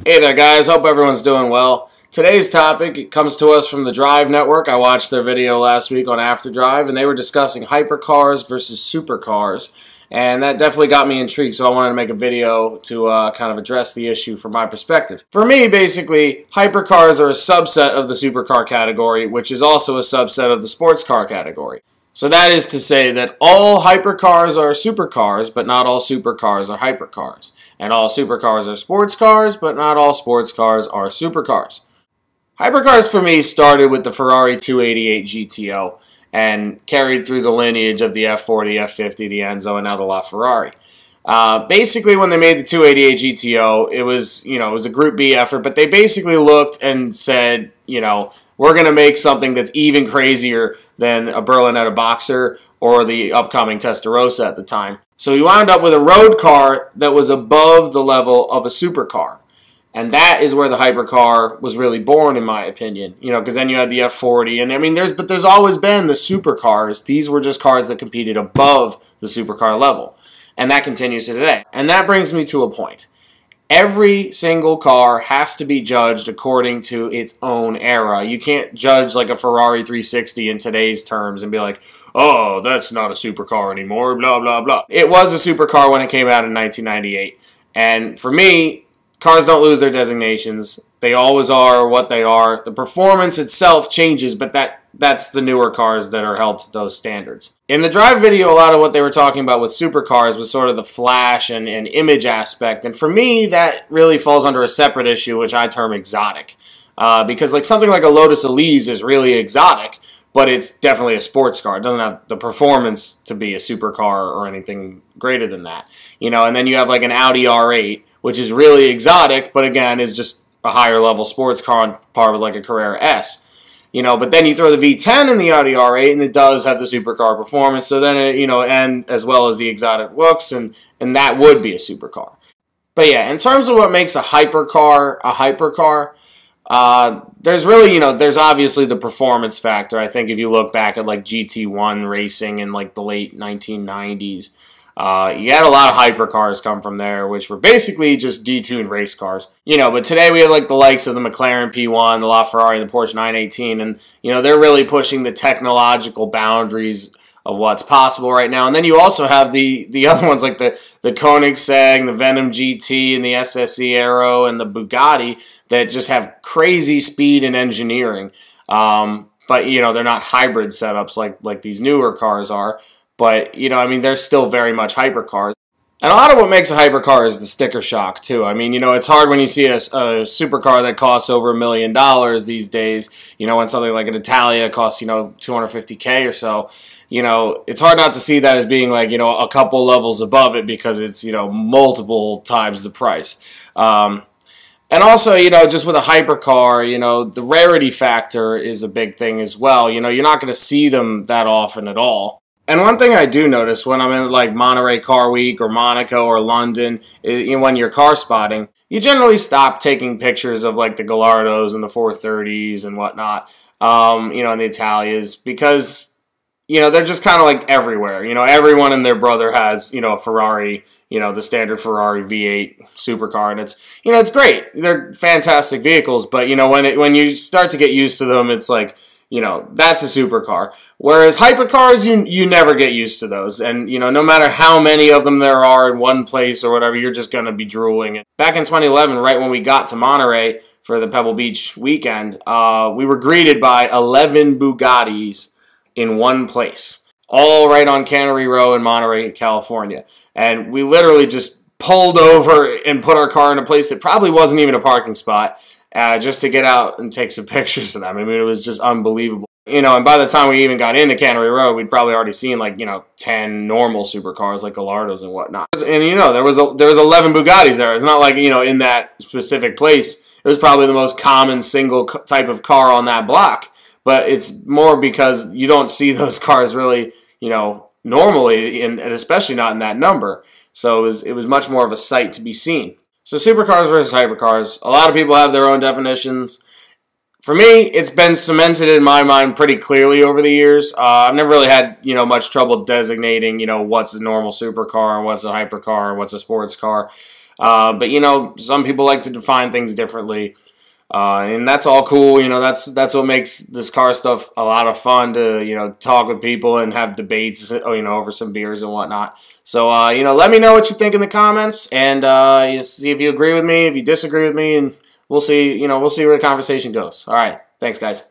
Hey there guys, hope everyone's doing well. Today's topic comes to us from the Drive Network. I watched their video last week on After Drive and they were discussing hypercars versus supercars. And that definitely got me intrigued, so I wanted to make a video to kind of address the issue from my perspective. For me, basically, hypercars are a subset of the supercar category, which is also a subset of the sports car category. So that is to say that all hypercars are supercars, but not all supercars are hypercars. And all supercars are sports cars, but not all sports cars are supercars. Hypercars for me started with the Ferrari 288 GTO and carried through the lineage of the F40, F50, the Enzo, and now the LaFerrari. Basically, when they made the 288 GTO, it was a Group B effort, but they basically looked and said, we're going to make something that's even crazier than a Berlinetta Boxer or the upcoming Testarossa at the time. So we wound up with a road car that was above the level of a supercar. And that is where the hypercar was really born, in my opinion. Because then you had the F40, and I mean, there's always been the supercars. These were just cars that competed above the supercar level, and that continues to today. And that brings me to a point. Every single car has to be judged according to its own era. You can't judge like a Ferrari 360 in today's terms and be like, oh, that's not a supercar anymore, blah, blah, blah. It was a supercar when it came out in 1998. And for me, cars don't lose their designations. They always are what they are. The performance itself changes, but that's the newer cars that are held to those standards. In the Drive video, a lot of what they were talking about with supercars was sort of the flash and image aspect. And for me, that really falls under a separate issue, which I term exotic. Because like something like a Lotus Elise is really exotic, but it's definitely a sports car. It doesn't have the performance to be a supercar or anything greater than that. And then you have like an Audi R8, which is really exotic, but again, is just a higher level sports car on par with like a Carrera S. But then you throw the V10 in the Audi R8, and it does have the supercar performance. So then, and as well as the exotic looks, and that would be a supercar. But yeah, in terms of what makes a hypercar, there's really, there's obviously the performance factor. I think if you look back at like GT1 racing in like the late 1990s, you had a lot of hypercars come from there, which were basically just detuned race cars. But today we have like the likes of the McLaren P1, the LaFerrari, the Porsche 918, and they're really pushing the technological boundaries of what's possible right now. And then you also have the other ones like the Koenigsegg, the Venom GT, and the SSE Aero, and the Bugatti that just have crazy speed and engineering. But they're not hybrid setups like these newer cars are. But, I mean, they're still very much hypercars. And a lot of what makes a hypercar is the sticker shock, too. I mean, it's hard when you see a supercar that costs over $1 million these days, when something like an Italia costs, $250K or so. It's hard not to see that as being like, a couple levels above it because it's, multiple times the price. And also, just with a hypercar, the rarity factor is a big thing as well. You're not going to see them that often at all. And one thing I do notice when I'm in like Monterey Car Week or Monaco or London, when you're car spotting, you generally stop taking pictures of like the Gallardos and the 430s and whatnot, and the Italias, because, they're just kind of like everywhere. Everyone and their brother has, a Ferrari, the standard Ferrari V8 supercar, and it's great. They're fantastic vehicles, but, when you start to get used to them, it's like, that's a supercar. Whereas hypercars, you never get used to those. And, no matter how many of them there are in one place or whatever, you're just going to be drooling. Back in 2011, right when we got to Monterey for the Pebble Beach weekend, we were greeted by 11 Bugattis in one place. All right on Cannery Row in Monterey, California. And we literally just pulled over and put our car in a place that probably wasn't even a parking spot. Just to get out and take some pictures of them. I mean, it was just unbelievable. And by the time we even got into Cannery Row, we'd probably already seen like, 10 normal supercars like Gallardos and whatnot. And there was 11 Bugattis there. It's not like, in that specific place, it was probably the most common single type of car on that block. But it's more because you don't see those cars really, normally, and especially not in that number. So it was much more of a sight to be seen. So supercars versus hypercars, a lot of people have their own definitions. For me, it's been cemented in my mind pretty clearly over the years. I've never really had, much trouble designating, what's a normal supercar and what's a hypercar and what's a sports car. But, you know, some people like to define things differently. And that's all cool. You know, that's what makes this car stuff a lot of fun to, you know, talk with people and have debates, you know, over some beers and whatnot. So, you know, let me know what you think in the comments, and you see if you agree with me, if you disagree with me, and we'll see, you know, we'll see where the conversation goes. All right. Thanks, guys.